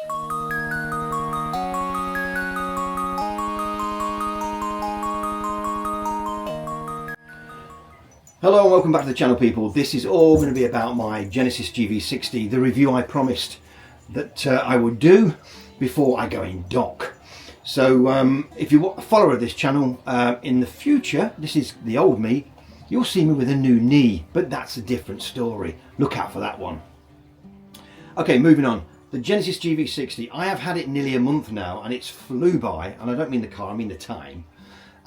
Hello and welcome back to the channel, people. This is all going to be about my Genesis GV60, the review I promised that I would do before I go in dock. So if you're a follower of this channel, in the future, this is the old me, you'll see me with a new knee, but that's a different story. Look out for that one. Okay, moving on. The Genesis GV60, I have had it nearly a month now and it's flew by, and I don't mean the car, I mean the time.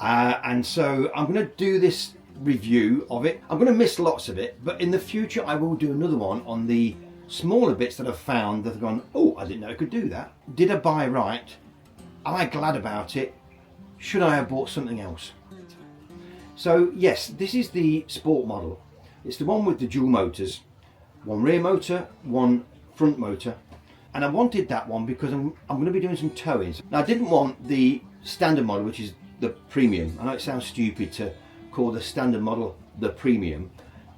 And so I'm going to do this review of it. I'm going to miss lots of it, but in the future I will do another one on the smaller bits that I've found that have gone, oh, I didn't know I could do that. Did I buy right? Am I glad about it? Should I have bought something else? So yes, this is the sport model. It's the one with the dual motors, one rear motor, one front motor, and I wanted that one because I'm going to be doing some towings. Now I didn't want the standard model, which is the premium. I know it sounds stupid to call the standard model the premium,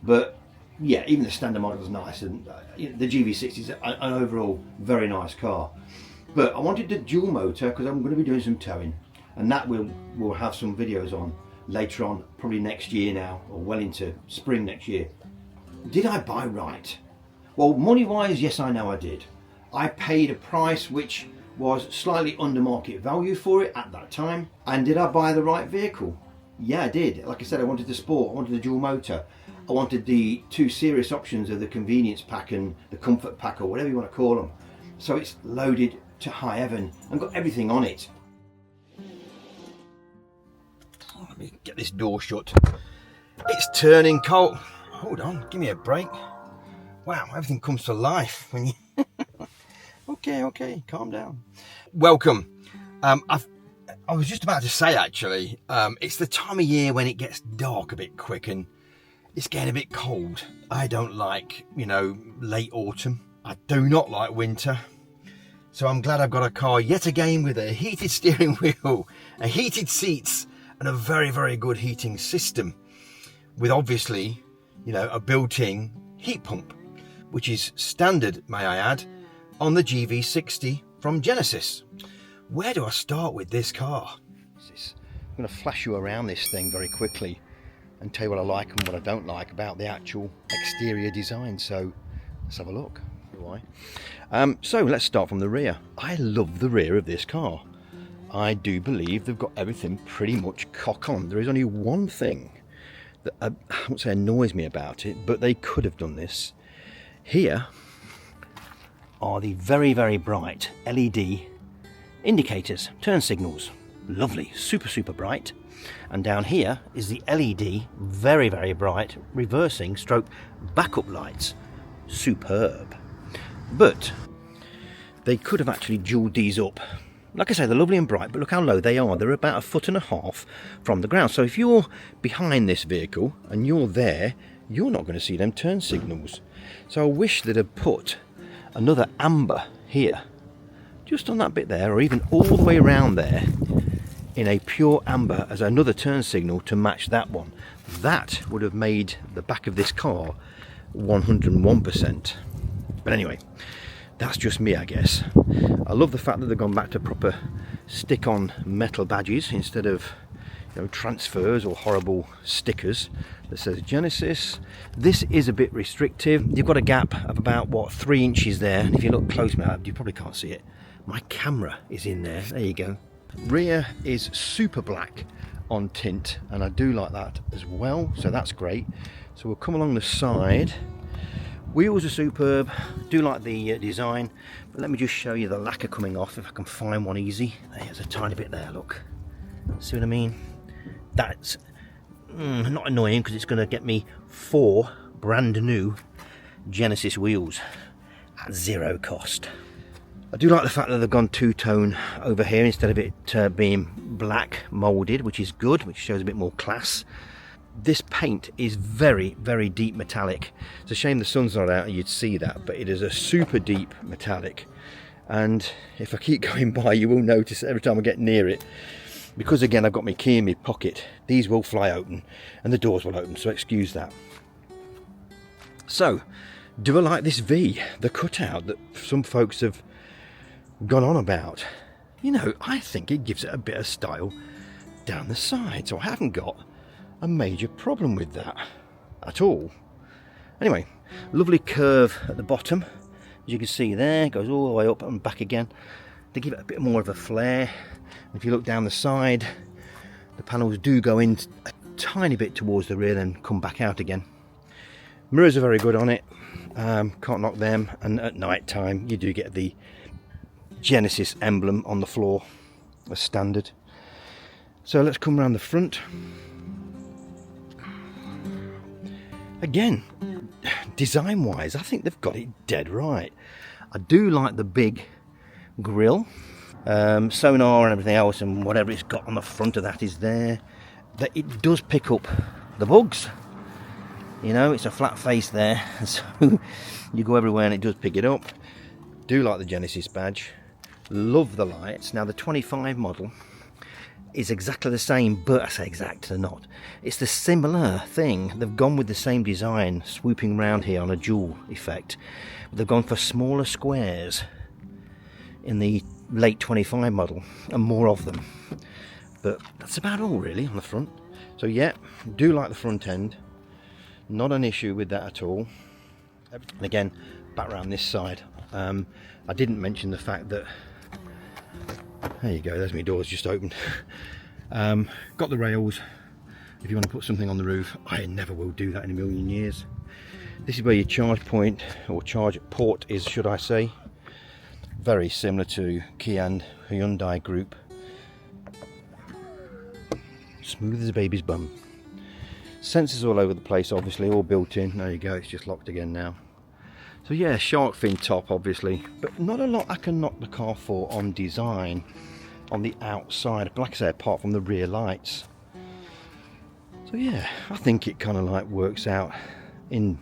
but yeah, even the standard model is nice, and the GV60 is an overall very nice car. But I wanted the dual motor because I'm going to be doing some towing, and that we'll have some videos on later on, probably next year now, or well into spring next year. Did I buy right? Well, money wise, yes, I know I did. I paid a price which was slightly under market value for it at that time. And did I buy the right vehicle? Yeah, I did. Like I said, I wanted the sport, I wanted the dual motor, I wanted the two serious options of the convenience pack and the comfort pack, or whatever you want to call them. So it's loaded to high heaven and got everything on it. Let me get this door shut. It's turning cold. Hold on, give me a break. Wow, everything comes to life when you... Okay, calm down. Welcome. I was just about to say, actually, it's the time of year when it gets dark a bit quick and it's getting a bit cold. I don't like, late autumn. I do not like winter. So I'm glad I've got a car yet again with a heated steering wheel, a heated seats, and a very, very good heating system. With obviously, a built-in heat pump, which is standard, may I add, on the GV60 from Genesis. Where do I start with this car? I'm going to flash you around this thing very quickly and tell you what I like and what I don't like about the actual exterior design. So let's have a look. So let's start from the rear. I love the rear of this car. I do believe they've got everything pretty much cock on. There is only one thing that I won't say annoys me about it, but they could have done this. Here are the very, very bright LED indicators, turn signals. Lovely, super bright. And down here is the LED, very, very bright, reversing stroke backup lights. Superb. But they could have actually jeweled these up. Like I say, they're lovely and bright, but look how low they are. They're about 1.5 feet from the ground. So if you're behind this vehicle and you're there, you're not going to see them turn signals. So I wish they'd have put another amber here, just on that bit there, or even all the way around there in a pure amber as another turn signal to match that one. That would have made the back of this car 101%. But anyway, that's just me, I guess. I love the fact that they've gone back to proper stick-on metal badges instead of transfers or horrible stickers that says Genesis. This is a bit restrictive. You've got a gap of about 3 inches there, and if you look close now, you probably can't see it. My camera is in there. There you go. Rear is super black on tint, and I do like that as well, so that's great. So we'll come along the side. Wheels are superb. Do like the design, but let me just show you the lacquer coming off if I can find one easy. There's a tiny bit there, look. See what I mean? That's not annoying because it's going to get me 4 brand new Genesis wheels at 0 cost. I do like the fact that they've gone two-tone over here instead of it being black moulded, which is good, which shows a bit more class. This paint is very, very deep metallic. It's a shame the sun's not out and you'd see that, but it is a super deep metallic. And if I keep going by, you will notice every time I get near it, because again I've got my key in my pocket, these will fly open and the doors will open, so excuse that. So, do I like this V, the cutout that some folks have gone on about. You know, I think it gives it a bit of style down the side, so I haven't got a major problem with that at all. Anyway, lovely curve at the bottom, as you can see there, goes all the way up and back again to give it a bit more of a flare. If you look down the side, the panels do go in a tiny bit towards the rear, then come back out again. Mirrors are very good on it, can't knock them, and at night time you do get the Genesis emblem on the floor as standard. So let's come around the front. Again, design wise, I think they've got it dead right. I do like the big grille, sonar and everything else, and whatever it's got on the front of that is there. That it does pick up the bugs. You know, it's a flat face there, so you go everywhere and it does pick it up. Do like the Genesis badge. Love the lights. Now the 25 model is exactly the same, but I say exact, they're not. It's the similar thing. They've gone with the same design, swooping around here on a jewel effect. But they've gone for smaller squares in the late 25 model and more of them. But that's about all really on the front. So yeah, do like the front end. Not an issue with that at all. And again, back around this side. I didn't mention the fact that, there you go, there's my doors just opened. Got the rails. If you want to put something on the roof, I never will do that in a million years. This is where your charge point, or charge port is, should I say. Very similar to Kia and Hyundai group. Smooth as a baby's bum. Sensors all over the place, obviously, all built in. There you go, it's just locked again now. So yeah, shark fin top obviously, but not a lot I can knock the car for on design on the outside, like I say, apart from the rear lights. So yeah, I think it kind of like works out in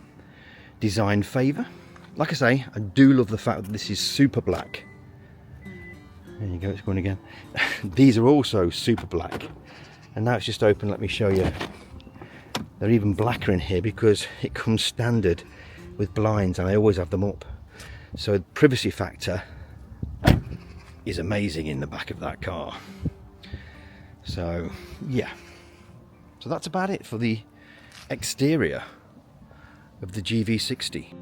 design favour. Like I say, I do love the fact that this is super black. There you go, it's going again. These are also super black, and now it's just open. Let me show you. They're even blacker in here because it comes standard with blinds, and I always have them up, so the privacy factor is amazing in the back of that car. So yeah, so that's about it for the exterior of the GV60.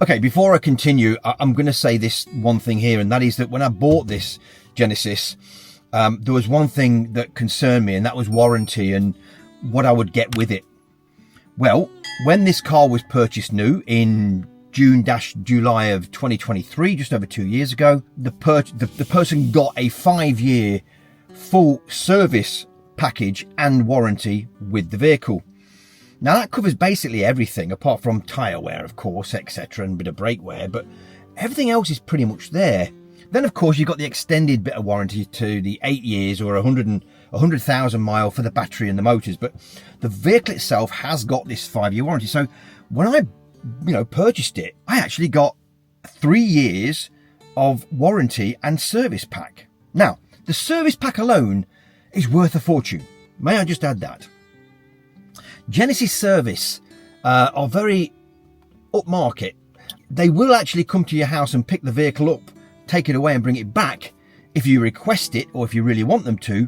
Okay, before I continue, I'm going to say this one thing here, and that is that when I bought this Genesis, there was one thing that concerned me, and that was warranty and what I would get with it. Well, when this car was purchased new in June-July of 2023, just over 2 years ago, the person got a 5-year full service package and warranty with the vehicle. Now that covers basically everything apart from tyre wear, of course, etc., and a bit of brake wear, but everything else is pretty much there. Then of course you've got the extended bit of warranty to the 8 years or 100,000 mile for the battery and the motors, but the vehicle itself has got this 5-year warranty. So when I purchased it, I actually got 3 years of warranty and service pack. Now the service pack alone is worth a fortune. May I just add that? Genesis service are very upmarket. They will actually come to your house and pick the vehicle up, take it away and bring it back if you request it or if you really want them to.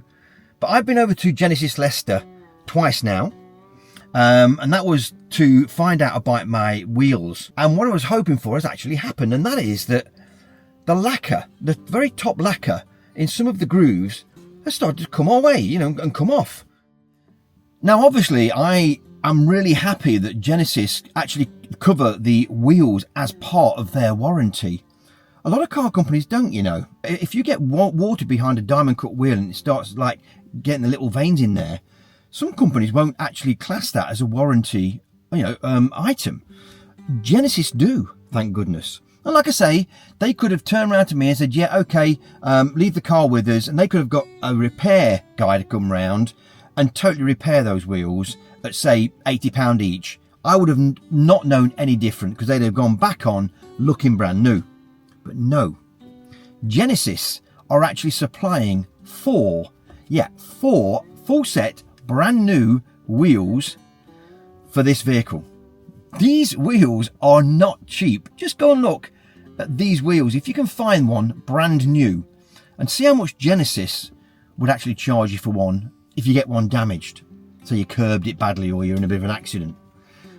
But I've been over to Genesis Leicester twice now, and that was to find out about my wheels. And what I was hoping for has actually happened, and that is that the lacquer, the very top lacquer in some of the grooves, has started to come away, and come off. Now, obviously, I am really happy that Genesis actually cover the wheels as part of their warranty. A lot of car companies don't, If you get water behind a diamond cut wheel and it starts like getting the little veins in there, some companies won't actually class that as a warranty, item. Genesis do, thank goodness. And like I say, they could have turned around to me and said, yeah, okay, leave the car with us, and they could have got a repair guy to come round and totally repair those wheels at, say, £80 each. I would have not known any different because they'd have gone back on looking brand new. But no, Genesis are actually supplying 4 Yeah, 4 full set brand new wheels for this vehicle. These wheels are not cheap. Just go and look at these wheels if you can find one brand new, and see how much Genesis would actually charge you for one if you get one damaged. So you curbed it badly or you're in a bit of an accident.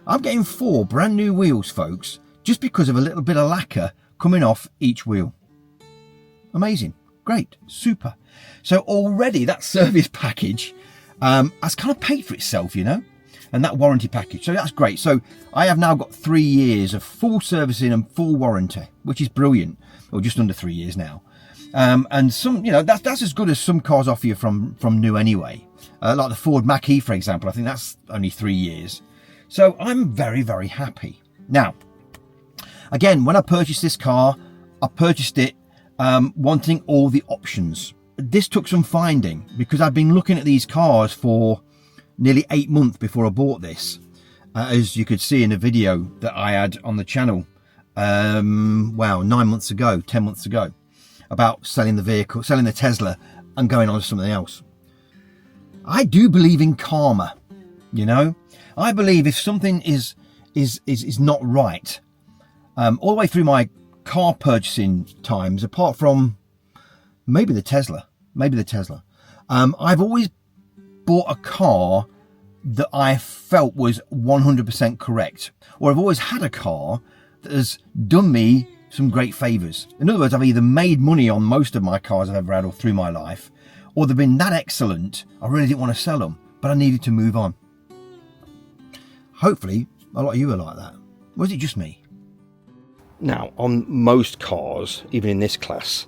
I'm getting 4 brand new wheels, folks, just because of a little bit of lacquer coming off each wheel. Amazing. Great. Super. So already that service package has kind of paid for itself, you know, and that warranty package. So that's great. So I have now got 3 years of full servicing and full warranty, which is brilliant. Or just under 3 years now. And some, you know, that's as good as some cars offer you from new anyway. Like the Ford Mach-E, for example, I think that's only 3 years. So I'm very, very happy. Now, again, when I purchased this car, I purchased it wanting all the options. This took some finding because I've been looking at these cars for nearly 8 months before I bought this. As you could see in the video that I had on the channel, 9 months ago, 10 months ago, about selling the vehicle, selling the Tesla and going on to something else. I do believe in karma, you know. I believe if something is not right, all the way through my car purchasing times, apart from maybe the Tesla, I've always bought a car that I felt was 100% correct, or I've always had a car that has done me some great favours. In other words, I've either made money on most of my cars I've ever had all through my life, or they've been that excellent I really didn't want to sell them, but I needed to move on. Hopefully a lot of you are like that. Or is it just me? Now, on most cars, even in this class,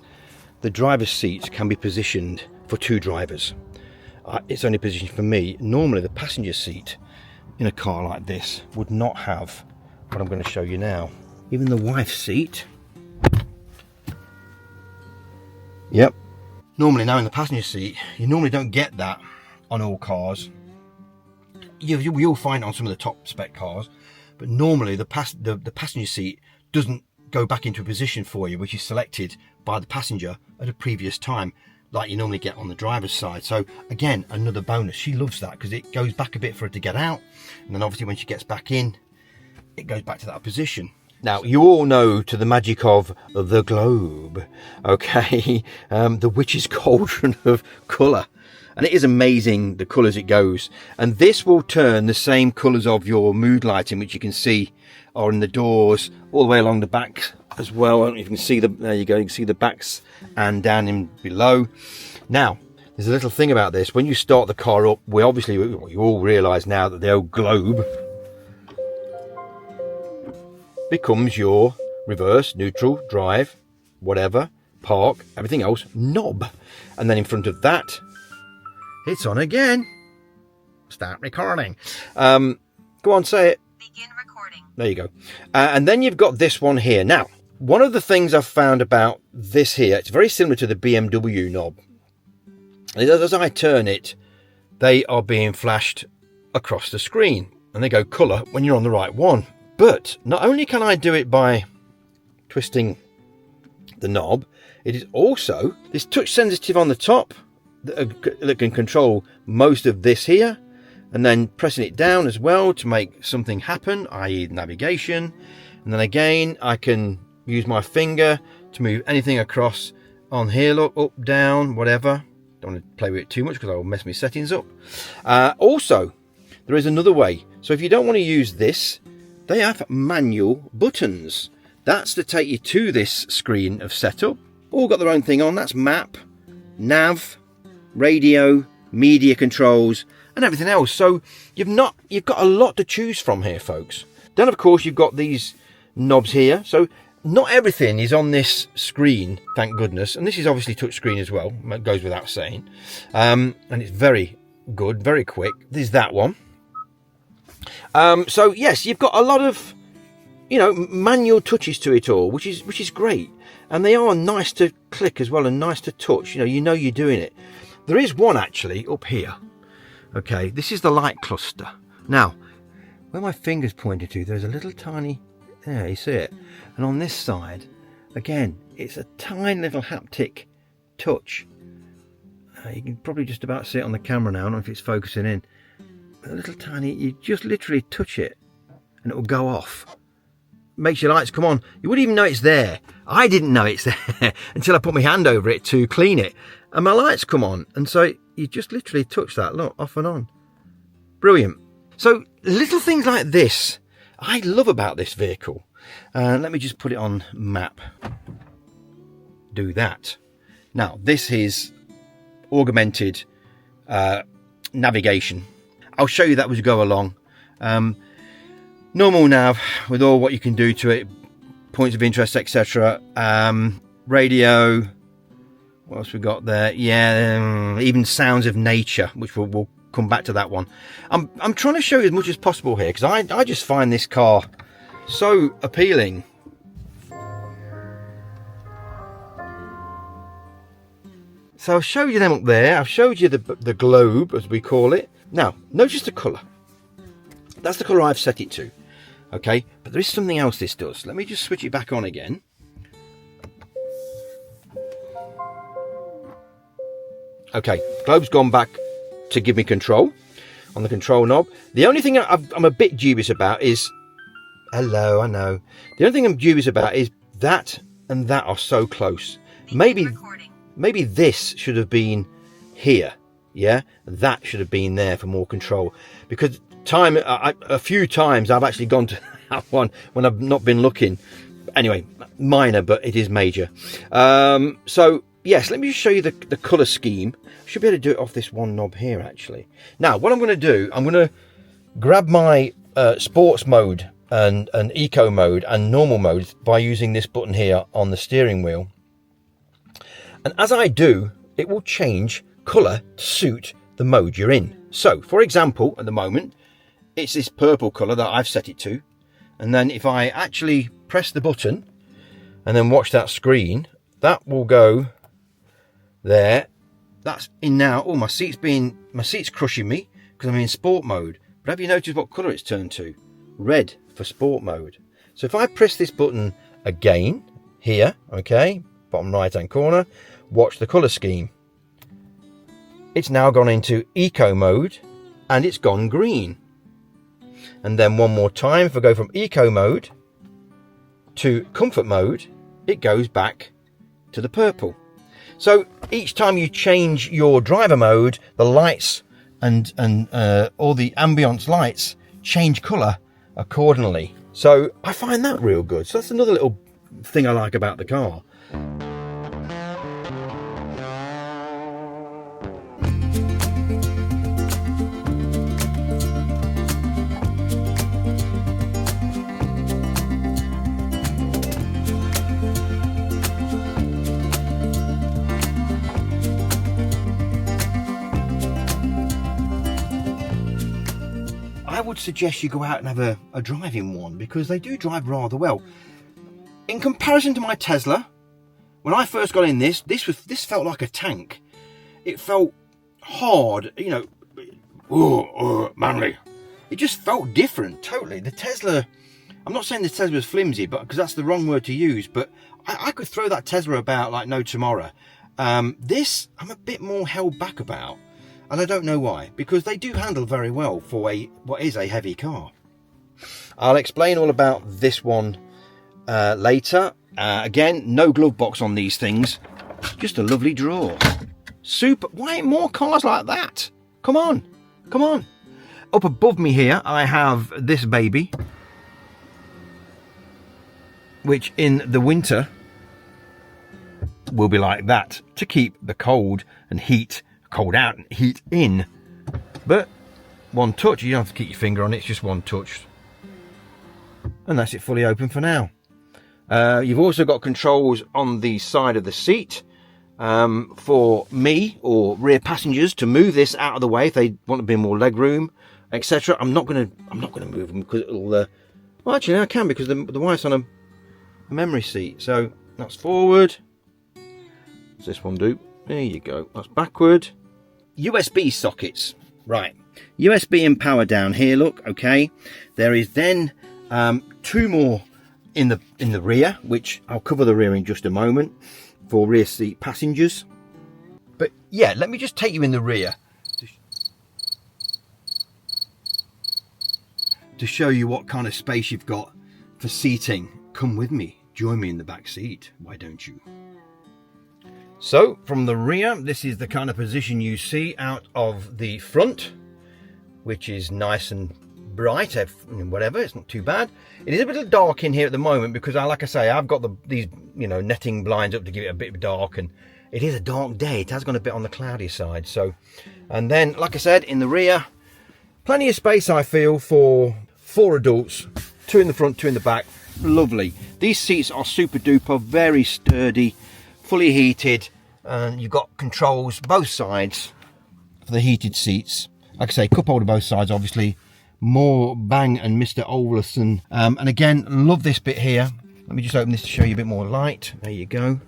the driver's seats can be positioned for 2 drivers. It's only positioned for me. Normally the passenger seat in a car like this would not have what I'm going to show you now. Even the wife's seat. Yep. Normally now in the passenger seat, you normally don't get that on all cars. You'll find it on some of the top spec cars, but normally the passenger seat doesn't go back into a position for you, which is selected by the passenger at a previous time, like you normally get on the driver's side. So again, another bonus. She loves that because it goes back a bit for her to get out, and then obviously when she gets back in, it goes back to that position. Now, you all know to the magic of the globe, okay, the witch's cauldron of colour. And it is amazing the colours it goes. And this will turn the same colours of your mood lighting, which you can see are in the doors, all the way along the back as well. I don't know if you can see there you go, you can see the backs and down in below. Now, there's a little thing about this. When you start the car up, you all realise now that the old globe becomes your reverse, neutral, drive, whatever, park, everything else, knob. And then in front of that, it's on again. Start recording. Go on, say it. Begin recording. There you go. And then you've got this one here. Now, one of the things I've found about this here, it's very similar to the BMW knob. As I turn it, they are being flashed across the screen. And they go colour when you're on the right one. But not only can I do it by twisting the knob, it is also this touch sensitive on the top that can control most of this here, and then pressing it down as well to make something happen, i.e. navigation. And then again, I can use my finger to move anything across on here, look, up, down, whatever. Don't want to play with it too much because I will mess my settings up. Also, there is another way. So if you don't want to use this, they have manual buttons. That's to take you to this screen of setup. All got their own thing on. That's map, nav, radio, media controls, and everything else. So you've got a lot to choose from here, folks. Then of course you've got these knobs here. So not everything is on this screen, thank goodness. And this is obviously touch screen as well. It goes without saying. And it's very good, very quick. There's that one. So yes, you've got a lot of, manual touches to it all, which is great. And they are nice to click as well and nice to touch. You know you're doing it. There is one actually up here. Okay, this is the light cluster. Now, where my finger's pointed to, there's a little tiny, there, you see it? And on this side, again, it's a tiny little haptic touch. You can probably just about see it on the camera now. I don't know if it's focusing in. A little tiny, you just literally touch it and it will go off. Makes your lights come on. You wouldn't even know it's there. I didn't know it's there until I put my hand over it to clean it. And my lights come on. And so you just literally touch that, look, off and on. Brilliant. So little things like this, I love about this vehicle. Let me just put it on map. Do that. Now, this is augmented navigation. I'll show you that as we go along. Normal nav with all what you can do to it, points of interest, etc. Radio. What else we got there? Yeah, even sounds of nature, which we'll come back to that one. I'm trying to show you as much as possible here because I just find this car so appealing. So I've showed you them up there. I've showed you the globe, as we call it. Now, notice the colour. That's the colour I've set it to. Okay, but there is something else this does. Let me just switch it back on again. Okay, globe's gone back to give me control on the control knob. The only thing I'm a bit dubious about is... Hello, I know. The only thing I'm dubious about is that and that are so close. Maybe this should have been here, yeah? That should have been there for more control. Because a few times I've actually gone to that one when I've not been looking. Anyway, minor, but it is major. So, yes, let me just show you the colour scheme. I should be able to do it off this one knob here, actually. Now, what I'm going to do, I'm going to grab my sports mode and eco mode and normal mode by using this button here on the steering wheel. And as I do, it will change colour to suit the mode you're in. So, for example, at the moment, it's this purple colour that I've set it to. And then if I actually press the button and then watch that screen, that will go there. That's in now. Oh, my seat's crushing me because I'm in sport mode. But have you noticed what colour it's turned to? Red for sport mode. So if I press this button again here, okay, bottom right hand corner, watch the colour scheme. It's now gone into eco mode and it's gone green. And then one more time, if I go from eco mode to comfort mode, it goes back to the purple. So each time you change your driver mode, the lights and all the ambience lights change colour accordingly. So I find that real good. So that's another little thing I like about the car. I would suggest you go out and have a drive in one because they do drive rather well. In comparison to my Tesla, when I first got in this felt like a tank. It felt hard, you know, manly. It just felt different, totally. The Tesla, I'm not saying the Tesla was flimsy, but because that's the wrong word to use, but I could throw that Tesla about like no tomorrow. This, I'm a bit more held back about. And I don't know why, because they do handle very well for what is a heavy car. I'll explain all about this one later. Again, no glove box on these things. Just a lovely drawer. Super. Why ain't more cars like that? Come on. Come on. Up above me here, I have this baby, which in the winter will be like that to keep the cold and heat, cold out and heat in. But one touch, you don't have to keep your finger on it, it's just one touch. And that's it fully open for now. You've also got controls on the side of the seat for me or rear passengers to move this out of the way if they want a bit more leg room, etc. I'm not gonna move them because it'll. Well, actually, I can because the wife's on a memory seat. So that's forward. What's this one do? There you go. That's backward. USB sockets. Right. USB and power down here. Look. Okay. There is then two more in the rear, which I'll cover the rear in just a moment for rear seat passengers. But yeah, let me just take you in the rear to show you what kind of space you've got for seating. Come with me, join me in the back seat, why don't you? So from the rear, this is the kind of position you see out of the front, which is nice and bright, whatever, it's not too bad. It is a bit dark in here at the moment because, like I say, I've got these netting blinds up to give it a bit dark, and it is a dark day. It has gone a bit on the cloudy side. So, and then, like I said, in the rear, plenty of space, I feel, for 4 adults, 2 in the front, 2 in the back. Lovely. These seats are super duper, very sturdy, fully heated, and you've got controls both sides for the heated seats. Like I say, cup holder both sides, obviously. More Bang and Mr. Olufsen. And again, love this bit here. Let me just open this to show you a bit more light. There you go.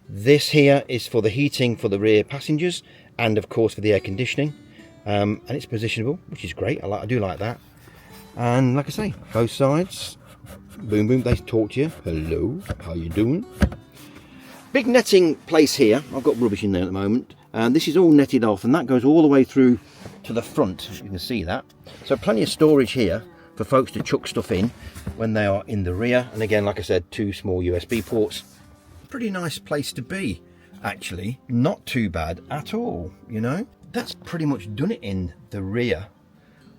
This here is for the heating for the rear passengers, and of course for the air conditioning. And it's positionable, which is great. I do like that. And like I say, both sides, boom boom, they talk to you. Hello, how you doing? Big netting place here. I've got rubbish in there at the moment, and this is all netted off, and that goes all the way through to the front. You can see that. So plenty of storage here for folks to chuck stuff in when they are in the rear. And again, like I said, 2 small USB ports. Pretty nice place to be, actually. Not too bad at all, That's pretty much done it in the rear.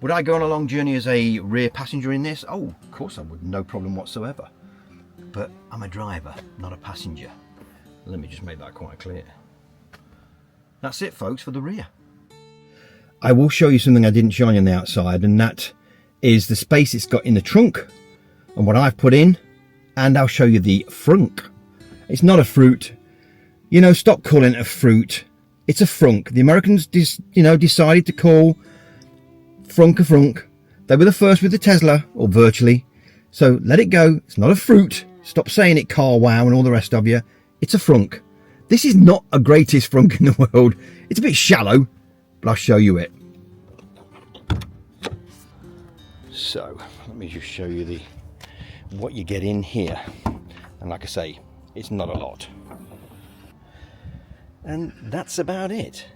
Would I go on a long journey as a rear passenger in this? Oh, of course I would, no problem whatsoever. But I'm a driver, not a passenger. Let me just make that quite clear. That's it, folks, for the rear. I will show you something I didn't show you on the outside, and that is the space it's got in the trunk and what I've put in, and I'll show you the frunk. It's not a fruit. Stop calling it a fruit. It's a frunk. The Americans decided to call frunk a frunk. They were the first with the Tesla, or virtually. So let it go. It's not a fruit. Stop saying it, car wow and all the rest of you. It's a frunk. This is not a greatest frunk in the world. It's a bit shallow, but I'll show you it. So let me just show you what you get in here. And like I say, it's not a lot. And that's about it.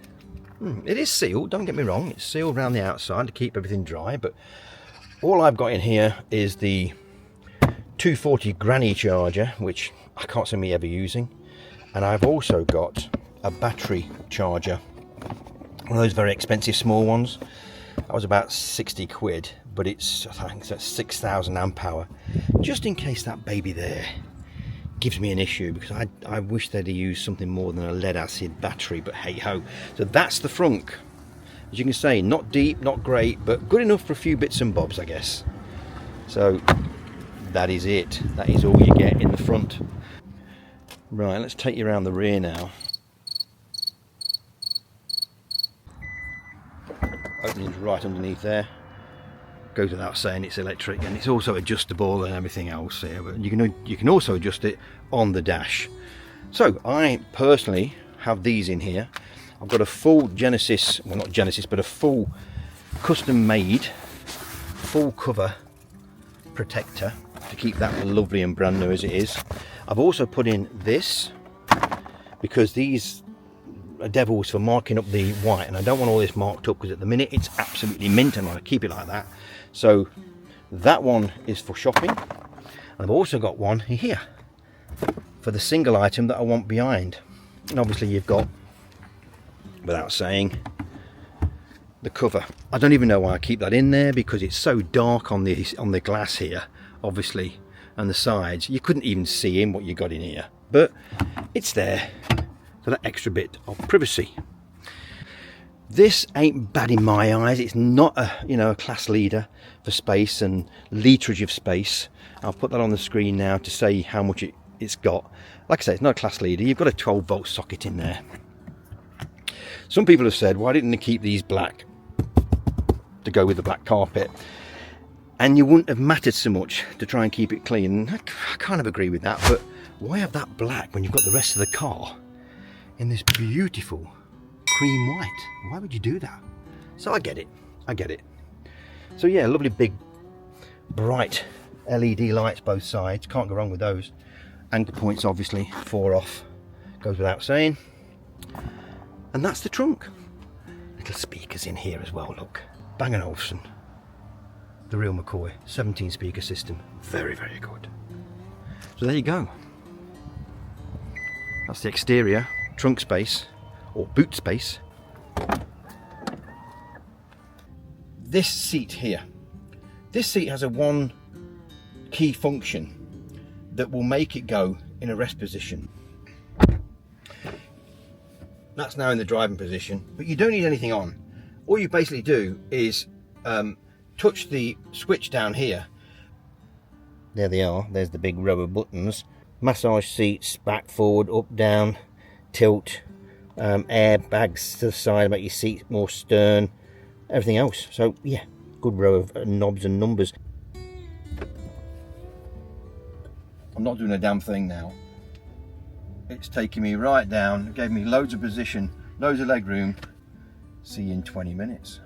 It is sealed, don't get me wrong. It's sealed around the outside to keep everything dry, but all I've got in here is the 240 granny charger, which I can't see me ever using. And I've also got a battery charger, one of those very expensive small ones. That was about 60 quid, but I think it's 6,000 amp hour, just in case that baby there gives me an issue, because I wish they'd have used something more than a lead acid battery, but hey ho. So that's the frunk. As you can see, not deep, not great, but good enough for a few bits and bobs, I guess. So that is it. That is all you get in the front. Right, let's take you around the rear now. Opening's right underneath there. Goes without saying it's electric, and it's also adjustable and everything else here, but you can also adjust it on the dash. So I personally have these in here. I've got a full Genesis, well not Genesis, but a full custom made full cover protector to keep that lovely and brand new as it is. I've also put in this because these are devils for marking up the white, and I don't want all this marked up because at the minute it's absolutely mint and I keep it like that. So that one is for shopping, and I've also got one here for the single item that I want behind. And obviously you've got, without saying, the cover. I don't even know why I keep that in there, because it's so dark on the glass here, obviously, and the sides. You couldn't even see in what you got in here, but it's there for that extra bit of privacy. This ain't bad in my eyes. It's not a class leader for space and literage of space. I'll put that on the screen now to say how much it's got. Like I say, it's not a class leader. You've got a 12-volt socket in there. Some people have said, why didn't they keep these black to go with the black carpet? And you wouldn't have mattered so much to try and keep it clean. I kind of agree with that, but why have that black when you've got the rest of the car in this beautiful cream white? Why would you do that? So I get it. So yeah, lovely big bright LED lights both sides, can't go wrong with those. Anchor points, obviously 4 off, goes without saying. And that's the trunk. Little speakers in here as well, look. Bang & Olufsen. The real McCoy 17 speaker system. Very, very good. So there you go. That's the exterior trunk space, or boot space. This seat here. This seat has a one key function that will make it go in a rest position. That's now in the driving position, but you don't need anything on. All you basically do is touch the switch down here. There they are, there's the big rubber buttons. Massage seats, back, forward, up, down, tilt, airbags to the side, make your seat more stern, everything else. So yeah, good row of knobs and numbers. I'm not doing a damn thing now. It's taking me right down, it gave me loads of position, loads of leg room. See you in 20 minutes.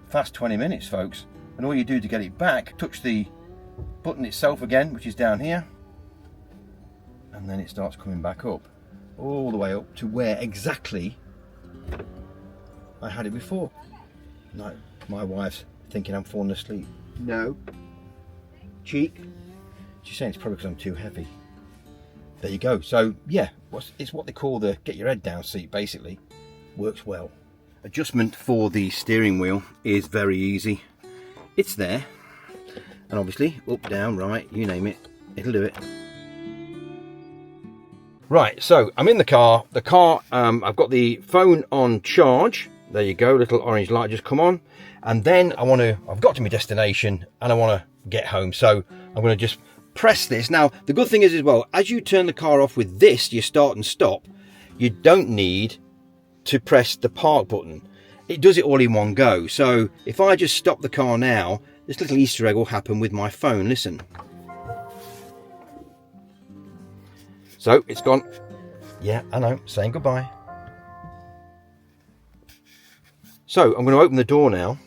Fast 20 minutes, folks. And all you do to get it back, touch the button itself again, which is down here, and then it starts coming back up, all the way up to where exactly I had it before. No, my wife's thinking I'm falling asleep. No. Cheek. She's saying it's probably because I'm too heavy. There you go. So yeah, it's what they call the get your head down seat, basically. Works well. Adjustment for the steering wheel is very easy. It's there, and obviously up, down, right, you name it, it'll do it. Right, so I'm in the car. I've got the phone on charge. There you go, little orange light just come on. And then I've got to my destination and I want to get home. So I'm going to just press this. Now, the good thing is as well, as you turn the car off with this, you start and stop, you don't need to press the park button. It does it all in one go. So if I just stop the car now, this little Easter egg will happen with my phone. Listen. So it's gone. Yeah, I know, saying goodbye. So I'm going to open the door now.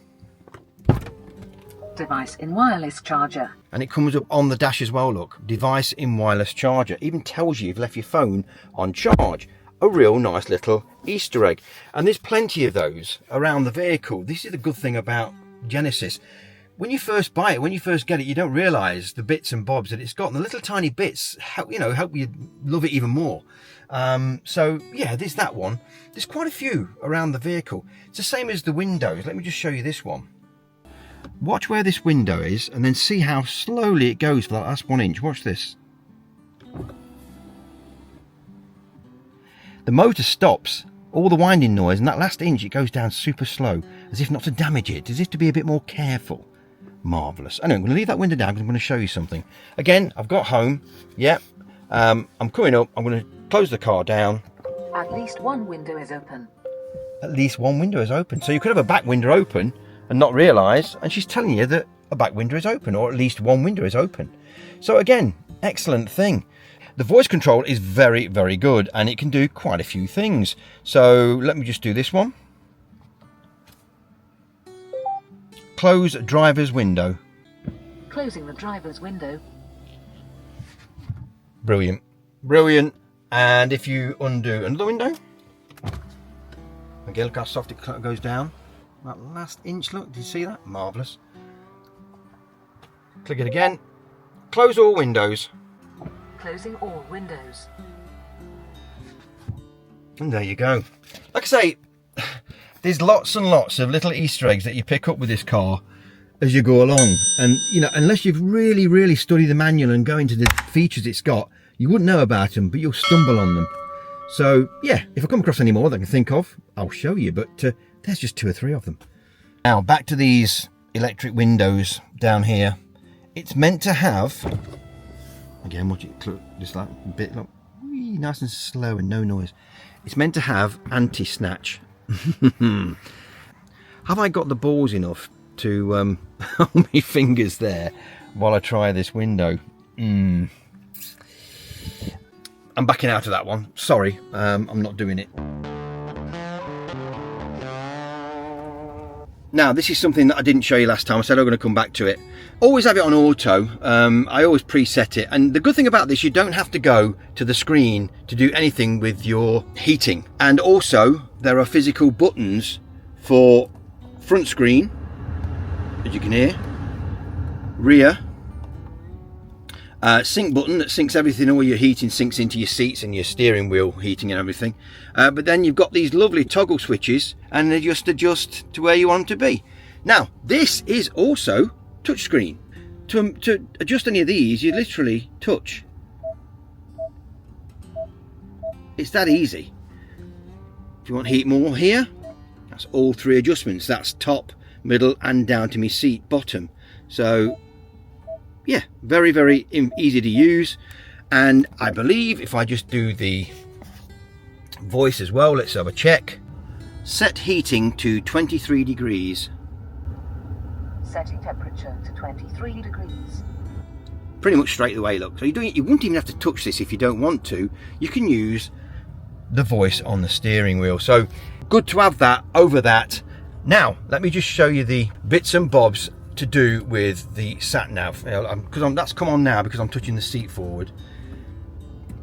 Device in wireless charger. And it comes up on the dash as well, look. Device in wireless charger. Even tells you you've left your phone on charge. A real nice little Easter egg. And there's plenty of those around the vehicle. This is the good thing about Genesis. When you first buy it, when you first get it, you don't realise the bits and bobs that it's got. And the little tiny bits help you love it even more. So yeah, there's that one. There's quite a few around the vehicle. It's the same as the windows. Let me just show you this one. Watch where this window is and then see how slowly it goes for that last 1 inch. Watch this. The motor stops, all the winding noise, and that last inch it goes down super slow, as if not to damage it, as if to be a bit more careful. Marvellous. Anyway, I'm going to leave that window down because I'm going to show you something. Again, I've got home. Yep. I'm coming up. I'm going to close the car down. At least one window is open. At least one window is open. So you could have a back window open and not realise, and she's telling you that a back window is open, or at least one window is open. So again, excellent thing. The voice control is very, very good, and it can do quite a few things. So let me just do this one. Close driver's window. Closing the driver's window. Brilliant. Brilliant. And if you undo another window, again, look how soft it goes down. That last inch, look, did you see that? Marvellous. Click it again. Close all windows. Closing all windows. And there you go. Like I say, there's lots and lots of little Easter eggs that you pick up with this car as you go along. And, you know, unless you've really, really studied the manual and go into the features it's got, you wouldn't know about them, but you'll stumble on them. So, yeah, if I come across any more that I can think of, I'll show you. But there's just 2 or 3 of them. Now, back to these electric windows down here. It's meant to have... Again, watch it just like a bit, look, nice and slow and no noise. It's meant to have anti-snatch. Have I got the balls enough to hold my fingers there while I try this window? I'm backing out of that one. Sorry, I'm not doing it. Now, this is something that I didn't show you last time. I said I'm going to come back to it. Always have it on auto. I always preset it. And the good thing about this, you don't have to go to the screen to do anything with your heating. And also, there are physical buttons for front screen, as you can hear, rear, sync button that syncs everything, all your heating syncs into your seats and your steering wheel heating and everything. But then you've got these lovely toggle switches and they just adjust to where you want them to be. Now, this is also touchscreen. To adjust any of these, you literally touch. It's that easy. If you want heat more here, that's all 3 adjustments. That's top, middle and down to my seat bottom. So yeah, very, very easy to use. And I believe if I just do the voice as well, let's have a check. Set heating to 23 degrees. Setting temperature to 23 degrees. Pretty much straight away, look. So you wouldn't even have to touch this if you don't want to. You can use the voice on the steering wheel. So good to have that over that. Now, let me just show you the bits and bobs to do with the sat nav, because that's come on now because I'm touching the seat forward,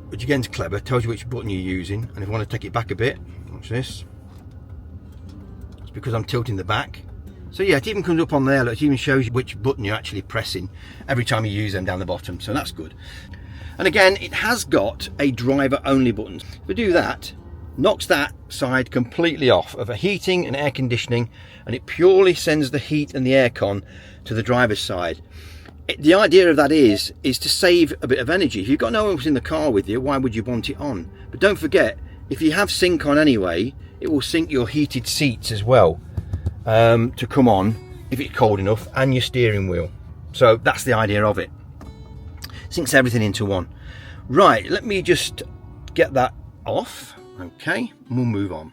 which again is clever. Tells you which button you're using, and if you want to take it back a bit, watch this. It's because I'm tilting the back. So yeah, it even comes up on there. Look, it even shows you which button you're actually pressing every time you use them down the bottom. So that's good. And again, it has got a driver only button. If we do that, knocks that side completely off of a heating and air conditioning, and it purely sends the heat and the aircon to the driver's side. The idea of that is to save a bit of energy. If you've got no one else in the car with you, why would you want it on? But don't forget, if you have sync on anyway, it will sync your heated seats as well to come on if it's cold enough, and your steering wheel. So that's the idea of it. Syncs everything into one. Right, let me just get that off. Okay, and we'll move on.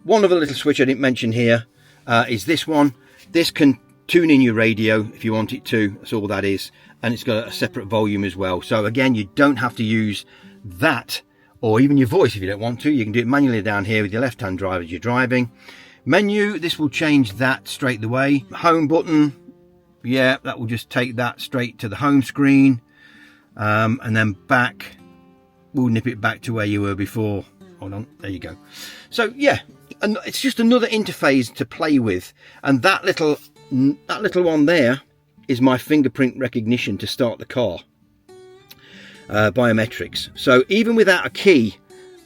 One other little switch I didn't mention here is this one. This can tune in your radio if you want it to. That's all that is. And it's got a separate volume as well. So again, you don't have to use that or even your voice if you don't want to. You can do it manually down here with your left hand drive as you're driving. Menu, this will change that straight away. Home button, yeah, that will just take that straight to the home screen. And then back, we'll nip it back to where you were before. Hold on, there you go. So yeah, and it's just another interface to play with. And that little one there is my fingerprint recognition to start the car. Biometrics. So even without a key,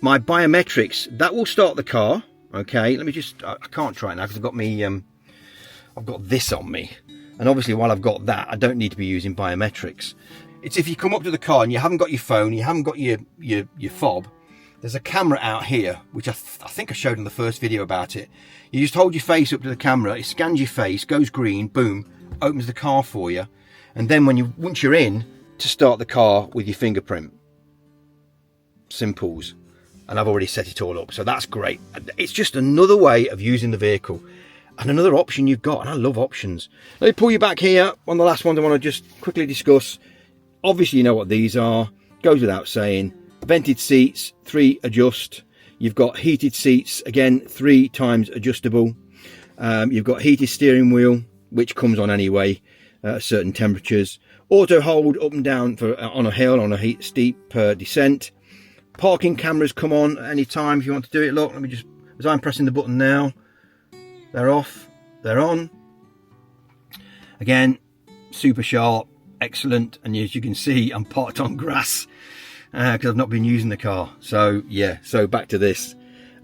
my biometrics, that will start the car. Okay, let me just, I can't try it now because I've got me, I've got this on me. And obviously while I've got that, I don't need to be using biometrics. It's if you come up to the car and you haven't got your phone, you haven't got your fob, there's a camera out here, which I think I showed in the first video about it. You just hold your face up to the camera, it scans your face, goes green, boom, opens the car for you. And then once you're in, to start the car with your fingerprint. Simples. And I've already set it all up, so that's great. It's just another way of using the vehicle and another option you've got, and I love options. Let me pull you back here. One of the last ones I want to just quickly discuss. Obviously you know what these are, goes without saying. Vented seats, 3 adjust. You've got heated seats, again 3 times adjustable. You've got heated steering wheel, which comes on anyway at certain temperatures. Auto hold up and down for on a hill, on a steep descent. Parking cameras come on at any time if you want to do it. Look, let me just, as I'm pressing the button now, they're off, they're on. Again, super sharp, excellent. And as you can see, I'm parked on grass because I've not been using the car. So yeah, so back to this.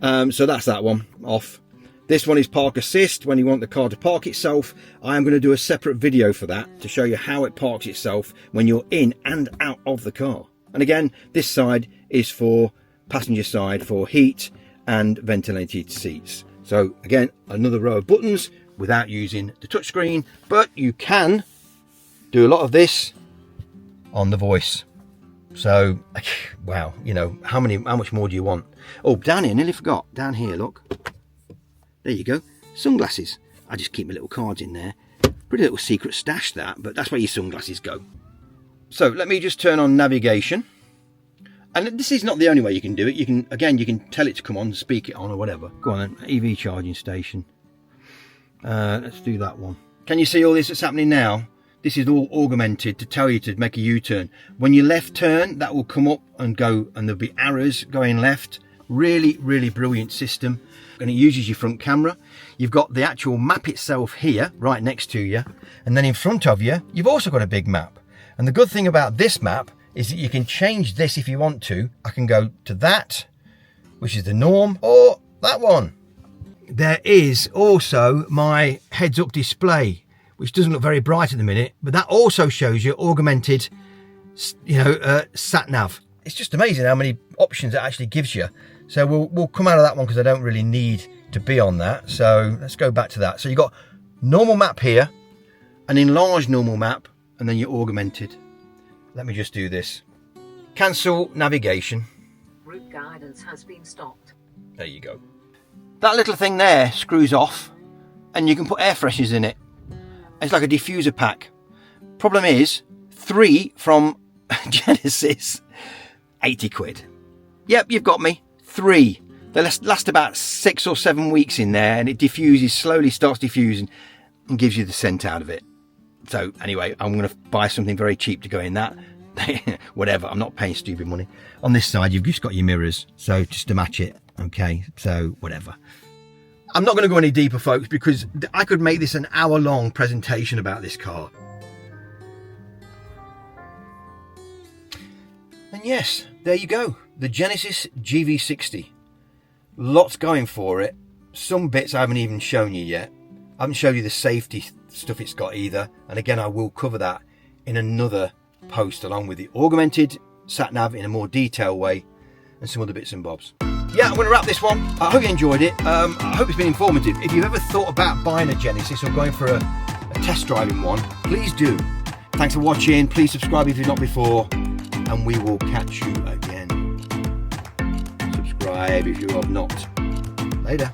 So that's that one off. This one is park assist. When you want the car to park itself, I am going to do a separate video for that to show you how it parks itself when you're in and out of the car. And again, this side is for passenger side for heat and ventilated seats. So again, another row of buttons without using the touchscreen, but you can do a lot of this on the voice. So wow, you know, how much more do you want? Oh, down here, nearly forgot. Down here, look. There you go. Sunglasses. I just keep my little cards in there. Pretty little secret stash that, but that's where your sunglasses go. So let me just turn on navigation. And this is not the only way you can do it. You can, again, you can tell it to come on, speak it on or whatever. Go on then, EV charging station. Let's do that one. Can you see all this that's happening now? This is all augmented to tell you to make a U-turn. When you left turn, that will come up and go, and there'll be arrows going left. Really, really brilliant system. And it uses your front camera. You've got the actual map itself here, right next to you. And then in front of you, you've also got a big map. And the good thing about this map is that you can change this if you want to. I can go to that, which is the norm, or that one. There is also my heads-up display, which doesn't look very bright at the minute, but that also shows you augmented, sat nav. It's just amazing how many options it actually gives you. So we'll come out of that one because I don't really need to be on that. So let's go back to that. So you've got normal map here, an enlarged normal map, and then your augmented. Let me just do this. Cancel navigation. Route guidance has been stopped. There you go. That little thing there screws off, and you can put air fresheners in it. It's like a diffuser pack. Problem is, 3 from Genesis, 80 quid. Yep, you've got me. 3. They last about 6 or 7 weeks in there, and it diffuses, slowly starts diffusing and gives you the scent out of it. So anyway, I'm going to buy something very cheap to go in that. Whatever, I'm not paying stupid money. On this side, you've just got your mirrors, so just to match it. Okay, so whatever. I'm not going to go any deeper, folks, because I could make this an hour-long presentation about this car. And yes, there you go. The Genesis GV60. Lots going for it. Some bits I haven't even shown you yet. I haven't shown you the safety stuff it's got either. And again, I will cover that in another post, along with the augmented sat-nav in a more detailed way and some other bits and bobs. Yeah, I'm going to wrap this one. I hope you enjoyed it. I hope it's been informative. If you've ever thought about buying a Genesis or going for a test driving one, please do. Thanks for watching. Please subscribe if you've not before, and we will catch you again. Subscribe if you have not. Later.